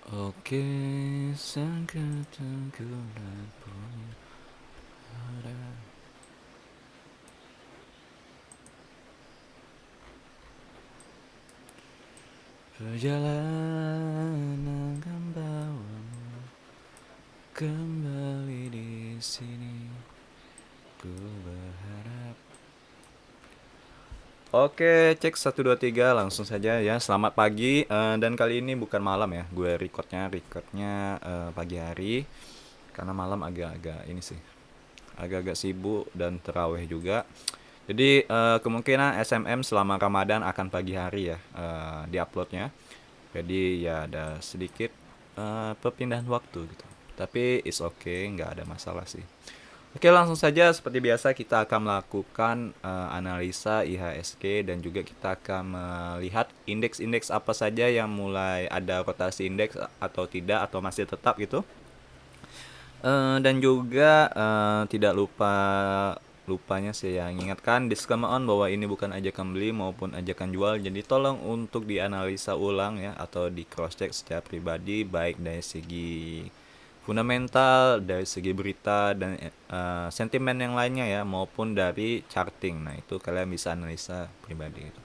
Oke, sangat tenggelam punya arah. Perjalanan akan bawamu kembali di sini. Ku berharap. Oke, cek 1 2 3 langsung saja ya. Selamat pagi dan kali ini bukan malam ya. Gue recordnya pagi hari karena malam agak-agak ini sih. Agak-agak sibuk dan terawih juga. Jadi kemungkinan SMM selama Ramadan akan pagi hari ya diuploadnya. Jadi ya ada sedikit perpindahan waktu gitu. Tapi it's okay, nggak ada masalah sih. Oke, langsung saja seperti biasa kita akan melakukan analisa IHSG dan juga kita akan melihat indeks-indeks apa saja yang mulai ada rotasi indeks atau tidak atau masih tetap gitu. Dan juga tidak lupanya saya ingatkan disclaimer on bahwa ini bukan ajakan beli maupun ajakan jual. Jadi tolong untuk dianalisa ulang ya atau di cross check secara pribadi baik dari segi fundamental, dari segi berita dan sentimen yang lainnya ya maupun dari charting. Nah, itu kalian bisa analisa pribadi gitu.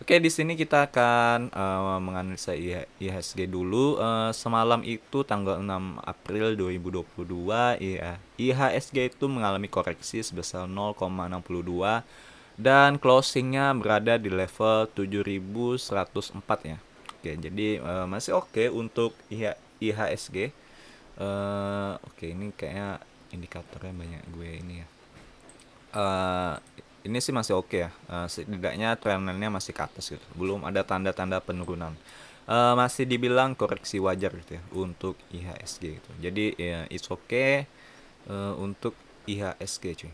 Oke, di sini kita akan menganalisa IHSG dulu. Semalam itu tanggal 6 April 2022, IHSG itu mengalami koreksi sebesar 0,62 dan closingnya berada di level 7104 ya. Oke, jadi masih oke untuk IHSG. Oke, ini kayaknya indikatornya banyak gue ini ya. eh ini sih masih oke ya. Setidaknya trendnya masih ke atas gitu. Belum ada tanda-tanda penurunan. Masih dibilang koreksi wajar gitu ya untuk IHSG gitu. Jadi ya, it's okay untuk IHSG cuy.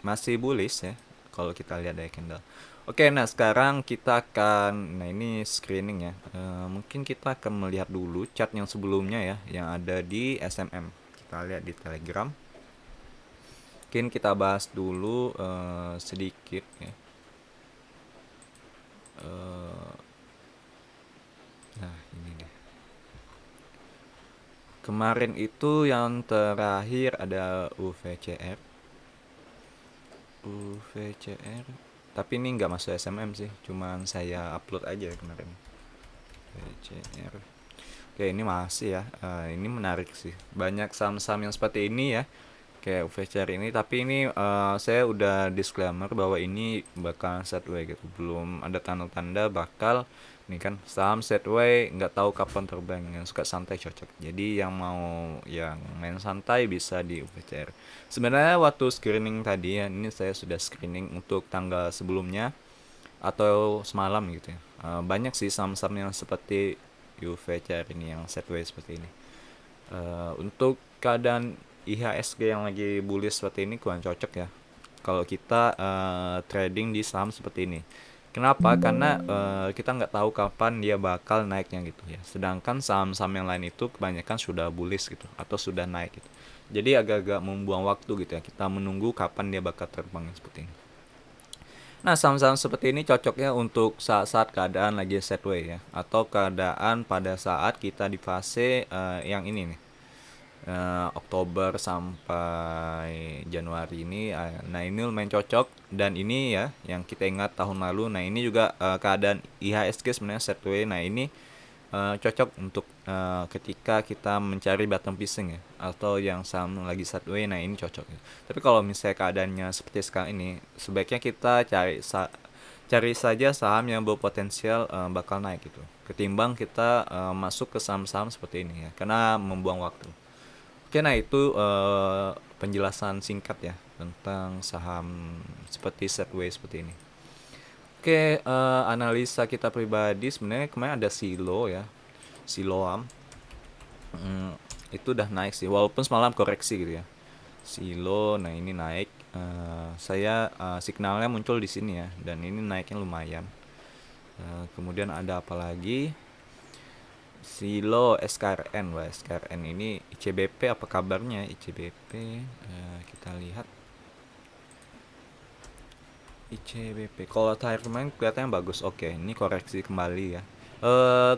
Masih bullish ya kalau kita lihat dari candle. Oke, nah sekarang kita akan, nah ini screening ya. Mungkin kita akan melihat dulu chart yang sebelumnya ya, yang ada di SMM. Kita lihat di Telegram. Mungkin kita bahas dulu sedikit ya. Eh, nah ini deh. Kemarin itu yang terakhir ada UVCR. UVCR. Tapi ini nggak masuk SMM sih. Cuman saya upload aja kemarin. UVCR. Oke, ini masih ya. Ini menarik sih. Banyak saham-saham yang seperti ini ya. Kayak VCR ini, tapi ini saya udah disclaimer bahwa ini bakal sideways gitu, belum ada tanda-tanda bakal ini kan saham sideways, nggak tahu kapan terbang. Yang suka santai cocok, jadi yang mau yang main santai bisa di VCR. Sebenarnya waktu screening tadi ya, ini saya sudah screening untuk tanggal sebelumnya atau semalam gitu ya. Banyak sih saham-saham yang seperti UVCR ini yang sideways seperti ini. Untuk keadaan IHSG yang lagi bullish seperti ini kurang cocok ya kalau kita trading di saham seperti ini. Kenapa? Karena kita nggak tahu kapan dia bakal naiknya gitu ya. Sedangkan saham-saham yang lain itu kebanyakan sudah bullish gitu atau sudah naik gitu. Jadi agak-agak membuang waktu gitu ya. Kita menunggu kapan dia bakal terbang seperti ini. Nah, saham-saham seperti ini cocoknya untuk saat-saat keadaan lagi sideways ya, atau keadaan pada saat kita di fase yang ini nih, Oktober sampai Januari ini. Nah, ini lumayan cocok dan ini ya yang kita ingat tahun lalu. Nah, ini juga keadaan IHSG sebenarnya sideways. Nah, ini cocok untuk ketika kita mencari bottom fishing ya atau yang saham lagi sideways. Nah, ini cocok ya. Tapi kalau misalnya keadaannya seperti sekarang ini, sebaiknya kita cari saja saham yang berpotensial bakal naik gitu ketimbang kita masuk ke saham-saham seperti ini ya, karena membuang waktu. Oke, nah itu penjelasan singkat ya tentang saham seperti Setway seperti ini. Oke, analisa kita pribadi sebenarnya kemarin ada Silo ya, Siloam. Itu udah naik sih, walaupun semalam koreksi gitu ya. Silo, nah ini naik. Saya signalnya muncul di sini ya, dan ini naiknya lumayan. Kemudian ada apa lagi? Silo SKRN. Wah, SKRN ini ICBP apa kabarnya ICBP? Kita lihat ICBP. Kalau terakhir kemarin kelihatannya bagus. Oke, ini koreksi kembali ya.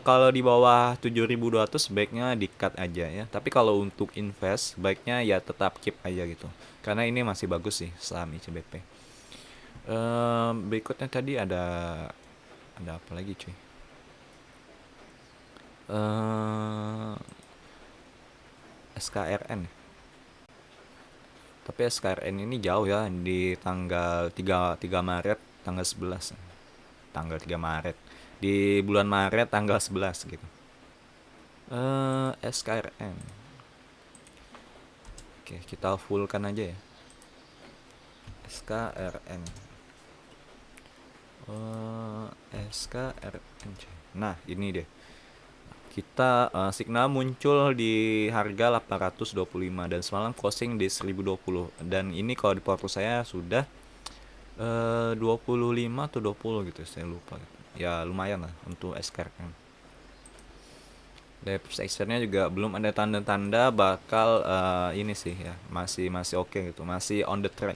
Kalau di bawah 7.200 baiknya di-cut aja ya. Tapi kalau untuk invest baiknya ya tetap keep aja gitu. Karena ini masih bagus sih saham ICBP. Berikutnya tadi ada apa lagi cuy? Eh SKRN. Tapi SKRN ini jauh ya di tanggal 3 Maret tanggal 11. Tanggal 3 Maret. Di bulan Maret tanggal 11 gitu. SKRN. Oke, kita fullkan aja ya. SKRN. SKRN. Nah, ini deh. Kita signal muncul di harga 825 dan semalam closing di 1020. Dan ini kalau di porto saya sudah 25 atau 20 gitu, saya lupa gitu. Ya lumayan lah untuk SKRN. Depth extensionnya juga belum ada tanda-tanda bakal ini sih ya, masih masih oke gitu, masih on the track.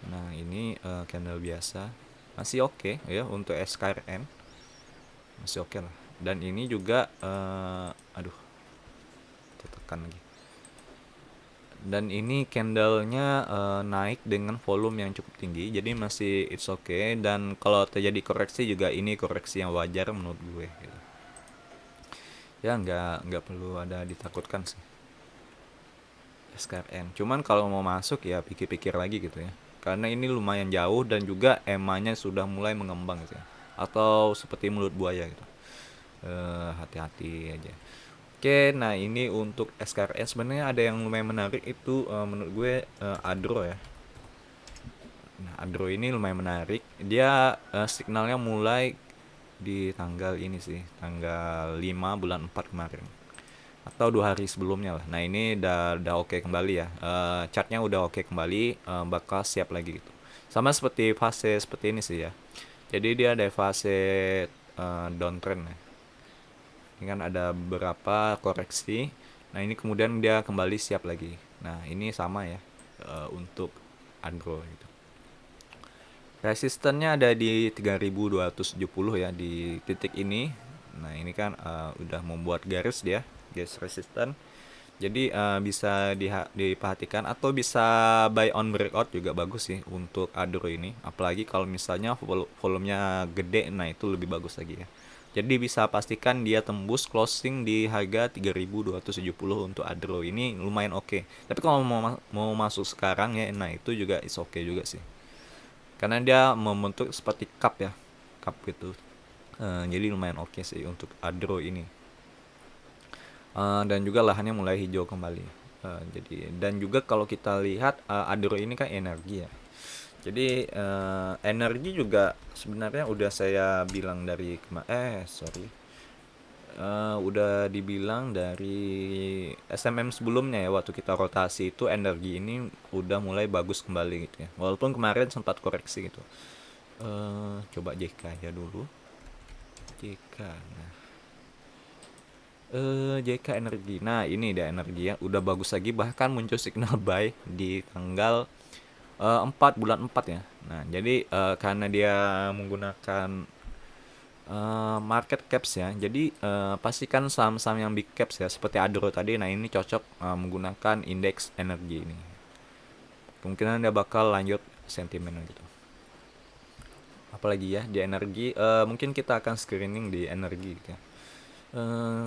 Nah ini candle biasa masih oke ya untuk SKRN, masih oke lah. Dan ini juga aduh, kita tekan lagi. Dan ini candlenya naik dengan volume yang cukup tinggi, jadi masih it's okay. Dan kalau terjadi koreksi juga ini koreksi yang wajar menurut gue gitu. Ya nggak perlu ada ditakutkan sih SKRN. Cuman kalau mau masuk ya pikir-pikir lagi gitu ya, karena ini lumayan jauh dan juga EMA-nya sudah mulai mengembang gitu ya, atau seperti mulut buaya gitu. Hati-hati aja. Oke, nah ini untuk SKRN sebenarnya ada yang lumayan menarik itu menurut gue Adro ya. Nah, Adro ini lumayan menarik. Dia signalnya mulai di tanggal ini sih, tanggal 5 bulan 4 kemarin. Atau 2 hari sebelumnya lah. Nah, ini udah oke kembali ya. Chartnya udah oke kembali, bakal siap lagi gitu. Sama seperti fase seperti ini sih ya. Jadi dia ada fase downtrend ya. Ini kan ada beberapa koreksi. Nah, ini kemudian dia kembali siap lagi. Nah, ini sama ya untuk Agro gitu. Resistennya ada di 3270 ya di titik ini. Nah, ini kan udah membuat garis dia, garis resisten. Jadi bisa diperhatikan atau bisa buy on breakout juga bagus sih untuk Adro ini. Apalagi kalau misalnya volumenya gede, nah itu lebih bagus lagi ya. Jadi bisa pastikan dia tembus closing di harga 3270 untuk Adro ini lumayan oke. Tapi kalau mau masuk sekarang ya, nah itu juga is oke juga sih. Karena dia membentuk seperti cup ya, cup gitu. Jadi lumayan oke sih untuk Adro ini. Dan juga lahannya mulai hijau kembali. Jadi dan juga kalau kita lihat Adro ini kan energi ya. Jadi energi juga sebenarnya udah saya bilang dari udah dibilang dari SMM sebelumnya ya, waktu kita rotasi itu energi ini udah mulai bagus kembali gitu ya. Walaupun kemarin sempat koreksi gitu. Coba JK ya dulu. JK. Nah, JK Energi. Nah, ini dia energi ya. Udah bagus lagi, bahkan muncul signal buy di tanggal 4 bulan 4 ya. Nah, jadi karena dia menggunakan market caps ya. Jadi pastikan saham-saham yang big caps ya seperti Adro tadi. Nah, ini cocok menggunakan indeks energi ini. Kemungkinan dia bakal lanjut sentimen gitu. Apalagi ya di energi, mungkin kita akan screening di energi gitu ya.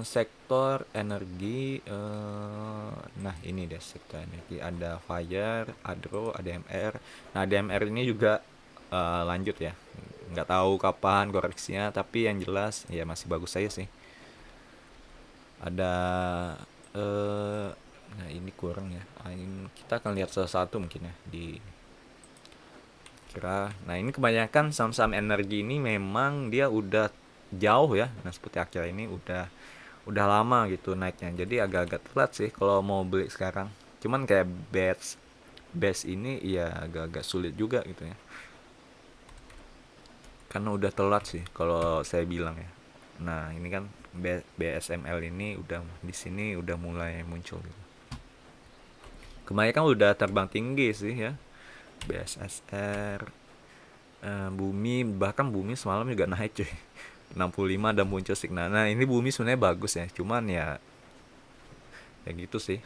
Sektor energi, nah ini deh sektor energi, ada Fire, Adro, ADMR. Nah ADMR ini juga lanjut ya, nggak tahu kapan koreksinya, tapi yang jelas ya masih bagus saja sih. Ada nah ini kurang ya, kita akan lihat salah satu mungkin ya di kira. Nah ini kebanyakan saham-saham energi ini memang dia udah jauh ya. Nah seperti akhir ini udah lama gitu naiknya, jadi agak-agak telat sih kalau mau beli sekarang. Cuman kayak base ini ya agak-agak sulit juga gitu ya, karena udah telat sih kalau saya bilang ya. Nah ini kan BSML ini udah di sini udah mulai muncul gitu. Kemarin kan udah terbang tinggi sih ya, BSSR, Bumi, bahkan Bumi semalam juga naik cuy. 65 dan muncul signal. Nah ini bumi sebenarnya bagus ya, cuman ya gitu sih.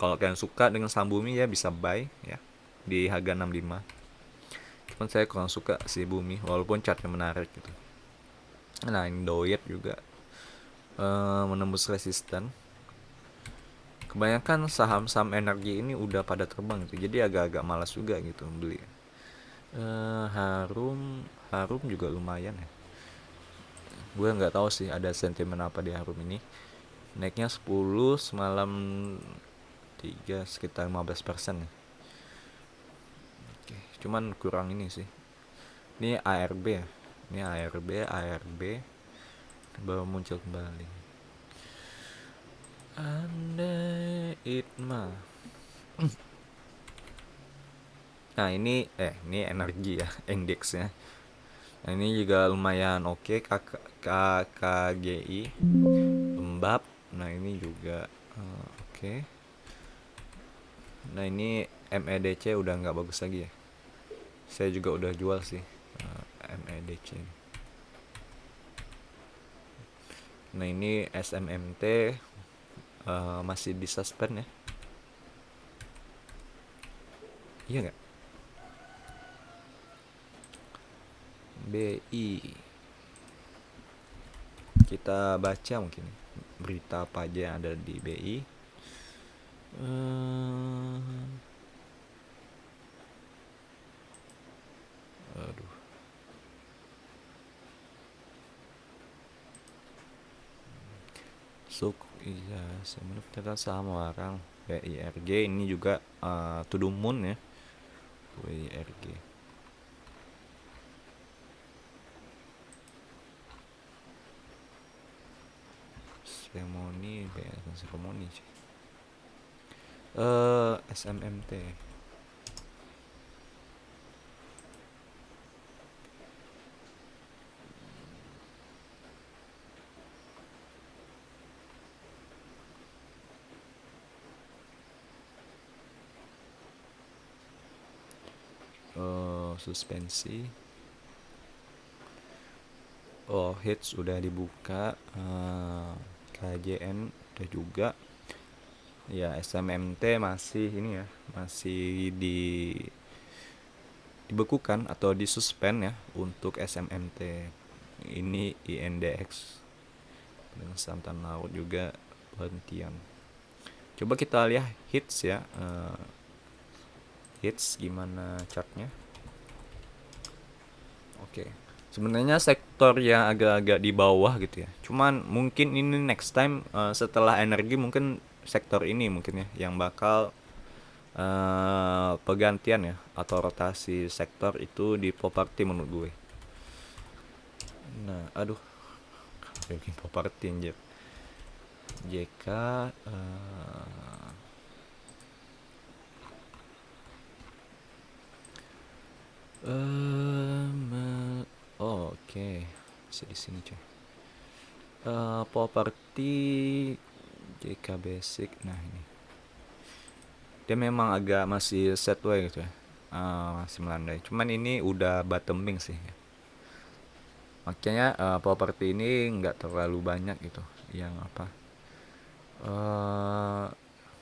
Kalau kalian suka dengan saham bumi ya bisa buy ya di harga 65. Cuman saya kurang suka sih bumi walaupun chartnya menarik gitu. Nah ini doyet juga menembus resisten. Kebanyakan saham-saham energi ini udah pada terbang gitu, jadi agak-agak malas juga gitu beli. Harum Harum juga lumayan ya. Gue nggak tahu sih ada sentimen apa di Harum ini. Naiknya 10 semalam 3 sekitar 15% ya. Oke, cuman kurang ini sih. Ini ARB ya. Ini ARB baru muncul kembali. Andai Itma. Nah ini energi ya indeksnya. Nah ini juga lumayan oke. KKGI lembab. Nah ini juga oke. Nah ini MEDC udah nggak bagus lagi ya. Saya juga udah jual sih MEDC. Nah ini SMMT masih di suspend ya. Iya nggak? BI. Kita baca mungkin berita apa aja yang ada di BI. Aduh. Iya, sebenarnya kita sama orang. WIRG ini juga to the moon ya. WIRG. Seremoni sih. SMMT. Suspensi. Hits udah dibuka. KJN udah juga. Ya SMMT masih ini ya, masih dibekukan atau disuspend ya untuk SMMT. Ini INDX dengan saham tanah laut juga penghentian. Coba kita lihat hits ya. Hits gimana chartnya? Oke. Sebenarnya sektor yang agak-agak di bawah gitu ya. Cuman mungkin ini next time setelah energi mungkin sektor ini mungkin ya yang bakal pergantian ya atau rotasi sektor itu di properti menurut gue. Nah, aduh, bikin properti anjir. JK oke. Bisa di sini coy. Properti JK Basic. Nah, ini. Dia memang agak masih sideways gitu ya. Masih melandai. Cuman ini udah bottoming sih. Makanya properti ini nggak terlalu banyak gitu. Yang apa?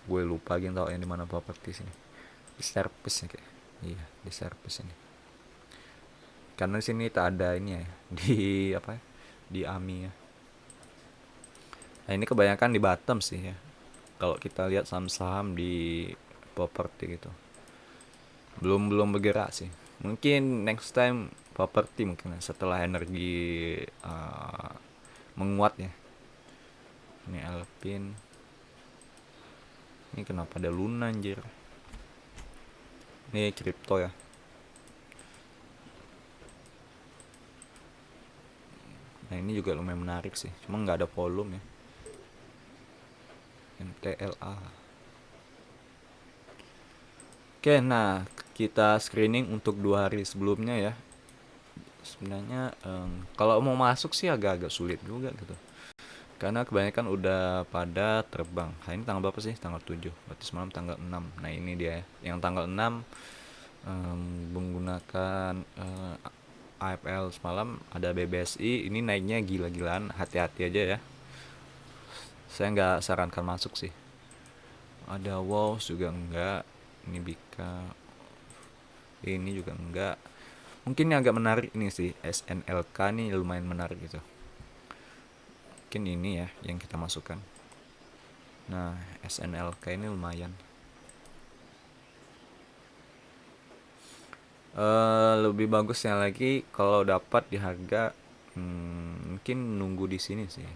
Gue lupa lagi tau yang di mana properti sini. Di service ya kayak. Iya, di service ini. Karena di sini tak ada ini ya. Di apa ya? Di AMI ya. Nah, ini kebanyakan di bottom sih ya. Kalau kita lihat saham-saham di properti gitu. Belum bergerak sih. Mungkin next time properti mungkin setelah energi menguat ya. Ini Alpin. Ini kenapa ada Luna anjir. Ini kripto ya. Nah ini juga lumayan menarik sih. Cuma nggak ada volume ya. MTLA. Oke, nah kita screening untuk 2 hari sebelumnya ya. Sebenarnya kalau mau masuk sih agak-agak sulit juga gitu. Karena kebanyakan udah pada terbang. Hari ini tanggal berapa sih? Tanggal 7. Berarti semalam tanggal 6. Nah ini dia ya. Yang tanggal 6 menggunakan AFL semalam ada BBSI, ini naiknya gila-gilaan, hati-hati aja ya. Saya nggak sarankan masuk sih. Ada Wolves juga enggak, ini Bika, ini juga enggak. Mungkin yang agak menarik ini sih, SNLK nih lumayan menarik gitu. Mungkin ini ya yang kita masukkan. Nah, SNLK ini lumayan. Lebih bagusnya lagi kalau dapat di harga mungkin nunggu di sini sih.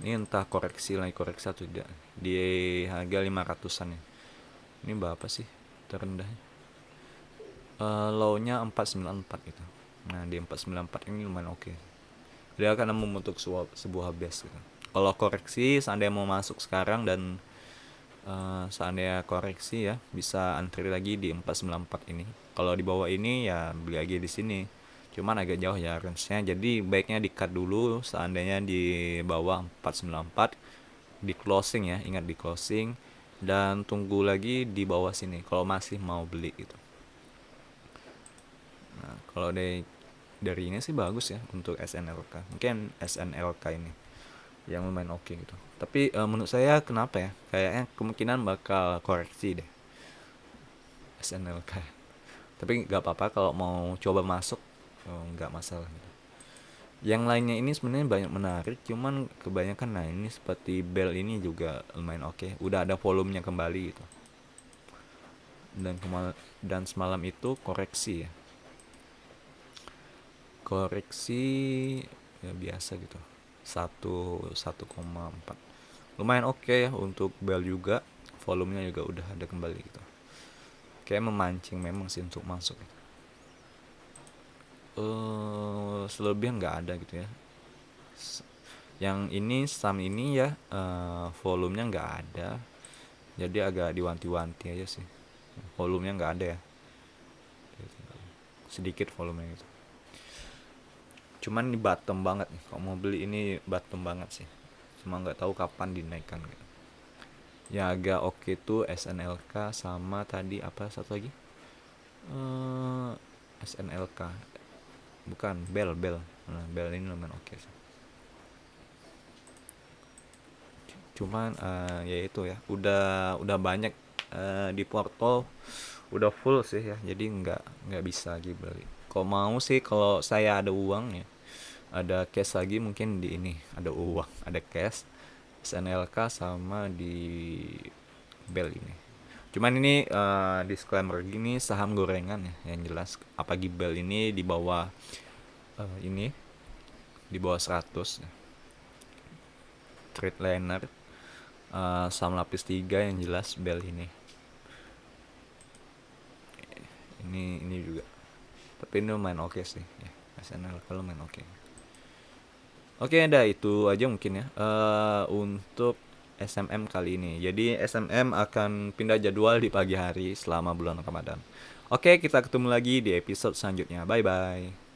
Ini entah koreksi lagi koreksi atau tidak. Di harga 500-an ya. Ini berapa sih terendahnya? Low-nya 494 gitu. Nah, di 494 ini lumayan oke. Dia akan membentuk sebuah base gitu. Kalau koreksi seandainya mau masuk sekarang dan seandainya koreksi ya bisa antri lagi di 494 ini. Kalau di bawah ini ya beli lagi di sini. Cuman agak jauh ya range-nya. Jadi baiknya di-cut dulu seandainya di bawah 494 di closing ya, ingat di closing dan tunggu lagi di bawah sini kalau masih mau beli gitu. Nah, kalau dari ini sih bagus ya untuk SNLK. Mungkin SNLK ini yang lumayan oke gitu. Tapi menurut saya kenapa ya? Kayaknya kemungkinan bakal koreksi deh SNLK. Tapi nggak apa-apa kalau mau coba masuk, nggak masalah gitu. Yang lainnya ini sebenarnya banyak menarik, cuman kebanyakan nah ini seperti Bell ini juga lumayan oke. Udah ada volumenya kembali gitu. Dan semalam itu koreksi ya. Koreksi ya biasa gitu. 1,4 lumayan oke ya untuk Bell juga, volumenya juga udah ada kembali gitu, kayak memancing memang sih untuk masuk. Selebihnya nggak ada gitu ya. Yang ini saham ini ya volumenya nggak ada, jadi agak diwanti-wanti aja sih, volumenya nggak ada ya, sedikit volumenya gitu. Cuman ini bottom banget nih, kalau mau beli ini bottom banget sih, cuma nggak tahu kapan dinaikkan gitu. Yang agak oke tuh SNLK sama tadi apa satu lagi, SNLK bukan Bell. Nah, Bell ini lumayan oke sih. Cuman ya itu ya udah banyak di porto, udah full sih ya, jadi nggak bisa lagi beli. Kalau mau sih, kalau saya ada uang ya, ada cash lagi mungkin di ini, ada uang ada cash SNLK sama di Bell ini. Cuman ini disclaimer gini, saham gorengan ya yang jelas. Apalagi Bell ini di bawah ini di bawah 100 ya. Trade liner saham lapis 3 yang jelas Bell ini juga. Tapi ini lumayan oke sih ya. SNL kalau lumayan oke. Oke, ada itu aja mungkin ya untuk SMM kali ini. Jadi SMM akan pindah jadwal di pagi hari selama bulan Ramadan. Oke, kita ketemu lagi di episode selanjutnya. Bye bye.